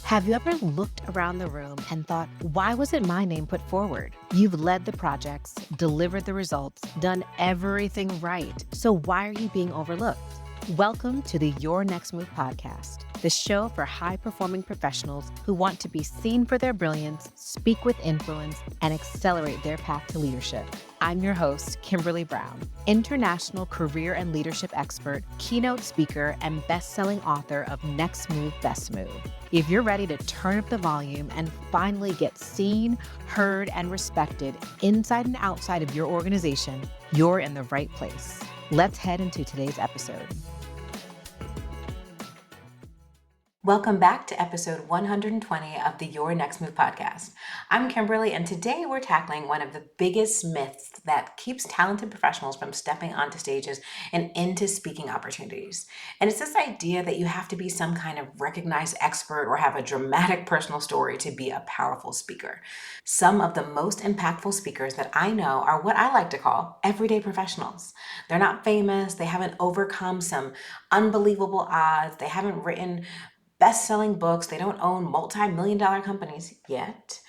Have you ever looked around the room and thought, why wasn't my name put forward? You've led the projects, delivered the results, done everything right. So why are you being overlooked? Welcome to the Your Next Move podcast, the show for high-performing professionals who want to be seen for their brilliance, speak with influence, and accelerate their path to leadership. I'm your host, Kimberly Brown, international career and leadership expert, keynote speaker, and best-selling author of Next Move, Best Move. If you're ready to turn up the volume and finally get seen, heard, and respected inside and outside of your organization, you're in the right place. Let's head into today's episode. Welcome back to episode 120 of the Your Next Move podcast. I'm Kimberly, and today we're tackling one of the biggest myths that keeps talented professionals from stepping onto stages and into speaking opportunities. And it's this idea that you have to be some kind of recognized expert or have a dramatic personal story to be a powerful speaker. Some of the most impactful speakers that I know are what I like to call everyday professionals. They're not famous, they haven't overcome some unbelievable odds, they haven't written best-selling books, they don't own multi-million-dollar companies yet.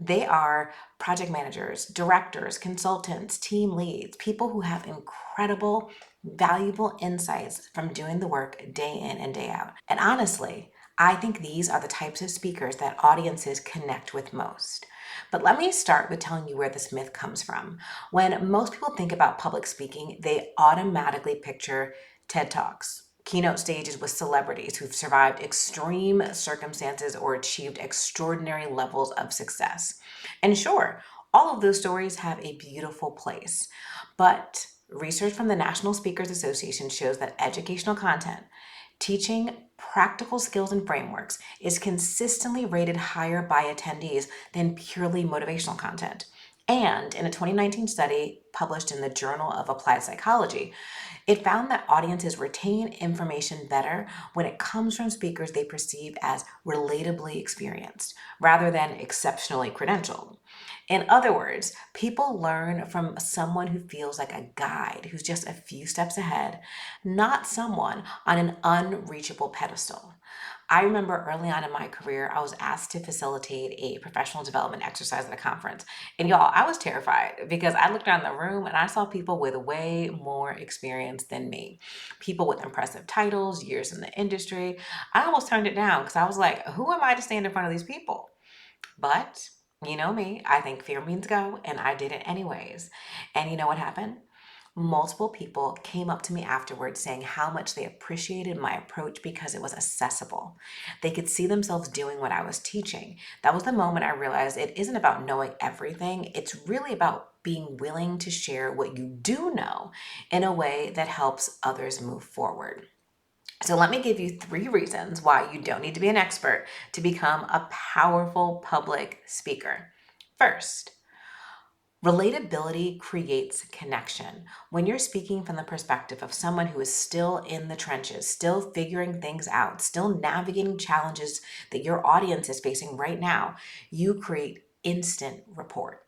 They are project managers, directors, consultants, team leads, people who have incredible, valuable insights from doing the work day in and day out. And honestly, I think these are the types of speakers that audiences connect with most. But let me start with telling you where this myth comes from. When most people think about public speaking, they automatically picture TED Talks, keynote stages with celebrities who've survived extreme circumstances or achieved extraordinary levels of success. And sure, all of those stories have a beautiful place, but research from the National Speakers Association shows that educational content, teaching practical skills and frameworks, is consistently rated higher by attendees than purely motivational content. And in a 2019 study published in the Journal of Applied Psychology, it found that audiences retain information better when it comes from speakers they perceive as relatably experienced rather than exceptionally credentialed. In other words, people learn from someone who feels like a guide, who's just a few steps ahead, not someone on an unreachable pedestal. I remember early on in my career, I was asked to facilitate a professional development exercise at a conference. And y'all, I was terrified because I looked around the room and I saw people with way more experience than me. People with impressive titles, years in the industry. I almost turned it down because I was like, who am I to stand in front of these people? But you know me, I think fear means go, and I did it anyways. And you know what happened? Multiple people came up to me afterwards saying how much they appreciated my approach because it was accessible. They could see themselves doing what I was teaching. That was the moment I realized it isn't about knowing everything. It's really about being willing to share what you do know in a way that helps others move forward. So let me give you 3 reasons why you don't need to be an expert to become a powerful public speaker. First, relatability creates connection. When you're speaking from the perspective of someone who is still in the trenches, still figuring things out, still navigating challenges that your audience is facing right now, you create instant rapport.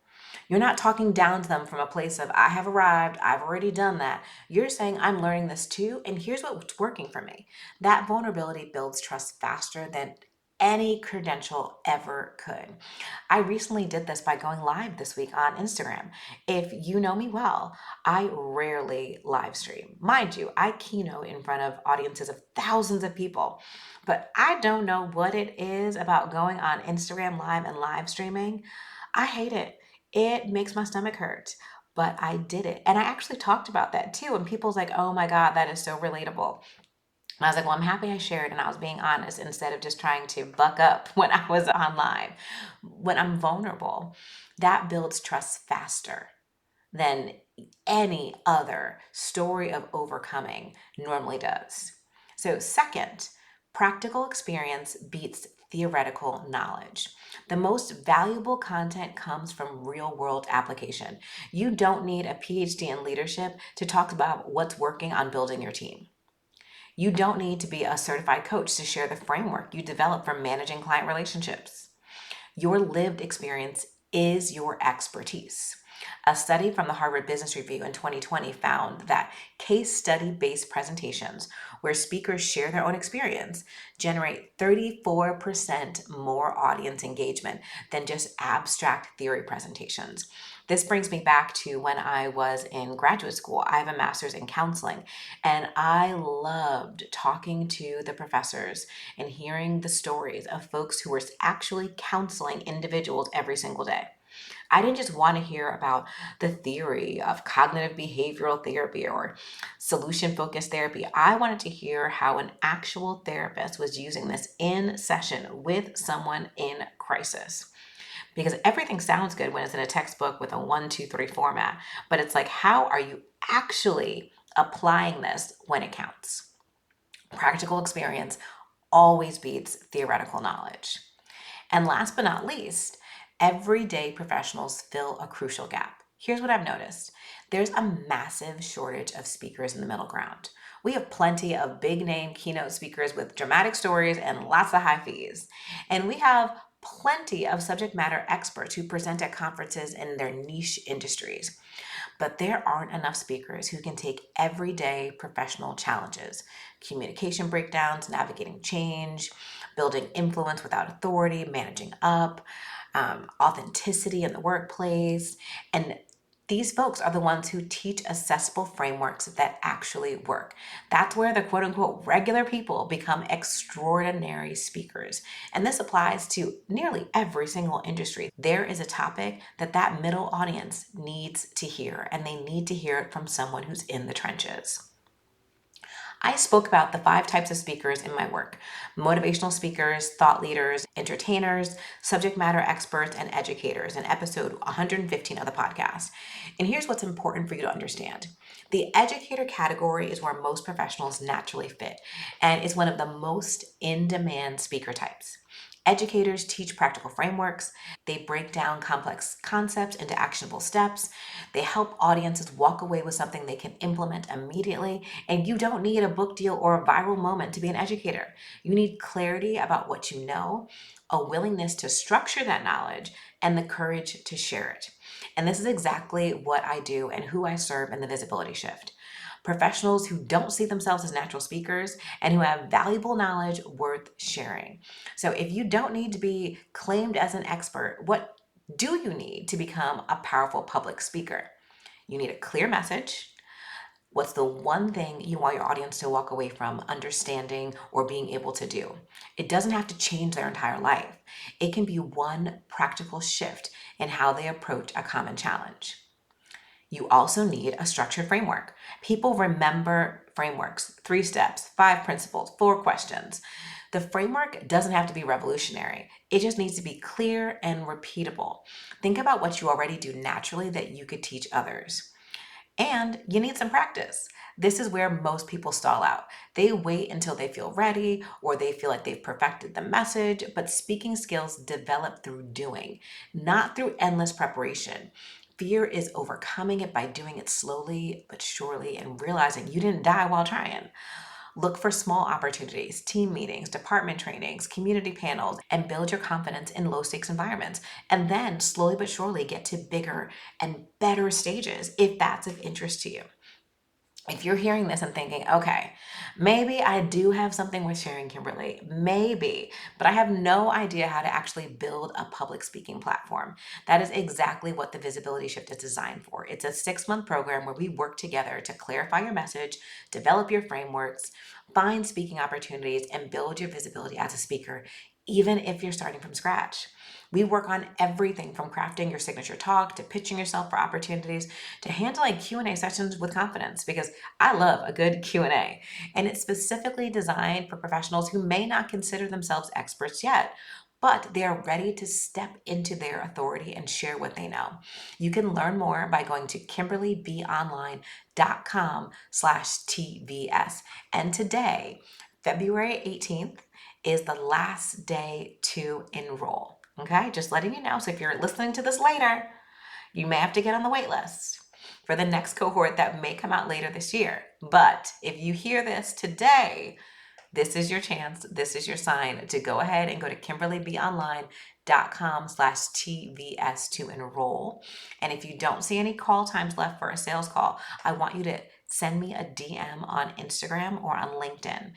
You're not talking down to them from a place of, I have arrived, I've already done that. You're saying, I'm learning this too, and here's what's working for me. That vulnerability builds trust faster than any credential ever could. I recently did this by going live this week on Instagram. If you know me well, I rarely live stream. Mind you, I keynote in front of audiences of thousands of people, but I don't know what it is about going on Instagram live and live streaming. I hate it. It makes my stomach hurt, but I did it. And I actually talked about that too. And people's like, oh my God, that is so relatable. And I was like, well, I'm happy I shared and I was being honest instead of just trying to buck up when I was on live. When I'm vulnerable, that builds trust faster than any other story of overcoming normally does. So second, practical experience beats theoretical knowledge. The most valuable content comes from real world application. You don't need a PhD in leadership to talk about what's working on building your team. You don't need to be a certified coach to share the framework you develop for managing client relationships. Your lived experience is your expertise. A study from the Harvard Business Review in 2020 found that case study-based presentations where speakers share their own experience generate 34% more audience engagement than just abstract theory presentations. This brings me back to when I was in graduate school. I have a master's in counseling, and I loved talking to the professors and hearing the stories of folks who were actually counseling individuals every single day. I didn't just want to hear about the theory of cognitive behavioral therapy or solution focused therapy. I wanted to hear how an actual therapist was using this in session with someone in crisis. Because everything sounds good when it's in a textbook with a 1, 2, 3 format, but it's like, how are you actually applying this when it counts? Practical experience always beats theoretical knowledge. And last but not least, everyday professionals fill a crucial gap. Here's what I've noticed. There's a massive shortage of speakers in the middle ground. We have plenty of big name keynote speakers with dramatic stories and lots of high fees. And we have plenty of subject matter experts who present at conferences in their niche industries. But there aren't enough speakers who can take everyday professional challenges, communication breakdowns, navigating change, building influence without authority, managing up, authenticity in the workplace. And these folks are the ones who teach accessible frameworks that actually work. That's where the quote unquote regular people become extraordinary speakers. And this applies to nearly every single industry. There is a topic that middle audience needs to hear, and they need to hear it from someone who's in the trenches. I spoke about the 5 types of speakers in my work: motivational speakers, thought leaders, entertainers, subject matter experts, and educators in episode 115 of the podcast. And here's what's important for you to understand. The educator category is where most professionals naturally fit, and is one of the most in-demand speaker types. Educators teach practical frameworks. They break down complex concepts into actionable steps. They help audiences walk away with something they can implement immediately. And you don't need a book deal or a viral moment to be an educator. You need clarity about what you know, a willingness to structure that knowledge, and the courage to share it. And this is exactly what I do and who I serve in the Visibility Shift. Professionals who don't see themselves as natural speakers and who have valuable knowledge worth sharing. So if you don't need to be claimed as an expert, what do you need to become a powerful public speaker? You need a clear message. What's the one thing you want your audience to walk away from understanding or being able to do? It doesn't have to change their entire life. It can be one practical shift in how they approach a common challenge. You also need a structured framework. People remember frameworks: 3 steps, 5 principles, 4 questions. The framework doesn't have to be revolutionary. It just needs to be clear and repeatable. Think about what you already do naturally that you could teach others. And you need some practice. This is where most people stall out. They wait until they feel ready or they feel like they've perfected the message, but speaking skills develop through doing, not through endless preparation. Fear is overcoming it by doing it slowly but surely and realizing you didn't die while trying. Look for small opportunities, team meetings, department trainings, community panels, and build your confidence in low stakes environments. And then slowly but surely get to bigger and better stages if that's of interest to you. If you're hearing this and thinking, okay, maybe I do have something worth sharing, Kimberly, maybe, but I have no idea how to actually build a public speaking platform. That is exactly what the Visibility Shift is designed for. It's a 6-month program where we work together to clarify your message, develop your frameworks, find speaking opportunities, and build your visibility as a speaker, even if you're starting from scratch. We work on everything from crafting your signature talk to pitching yourself for opportunities to handling Q&A sessions with confidence, because I love a good Q&A, and it's specifically designed for professionals who may not consider themselves experts yet, but they are ready to step into their authority and share what they know. You can learn more by going to kimberlybeonline.com/TVS. And today, February 18th, is the last day to enroll. Okay, just letting you know. So if you're listening to this later, you may have to get on the wait list for the next cohort that may come out later this year. But if you hear this today, this is your chance. This is your sign to go ahead and go to kimberlybonline.com/TVS to enroll. And if you don't see any call times left for a sales call, I want you to send me a DM on Instagram or on LinkedIn.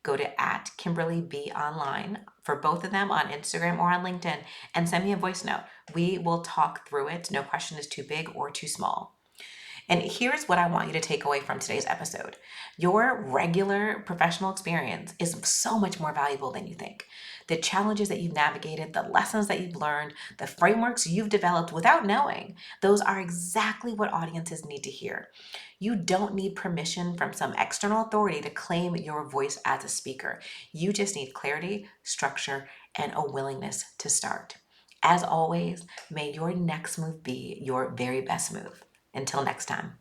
Go to @KimberlyBOnline for both of them on Instagram or on LinkedIn and send me a voice note. We will talk through it. No question is too big or too small. And here's what I want you to take away from today's episode. Your regular professional experience is so much more valuable than you think. The challenges that you've navigated, the lessons that you've learned, the frameworks you've developed without knowing, those are exactly what audiences need to hear. You don't need permission from some external authority to claim your voice as a speaker. You just need clarity, structure, and a willingness to start. As always, may your next move be your very best move. Until next time.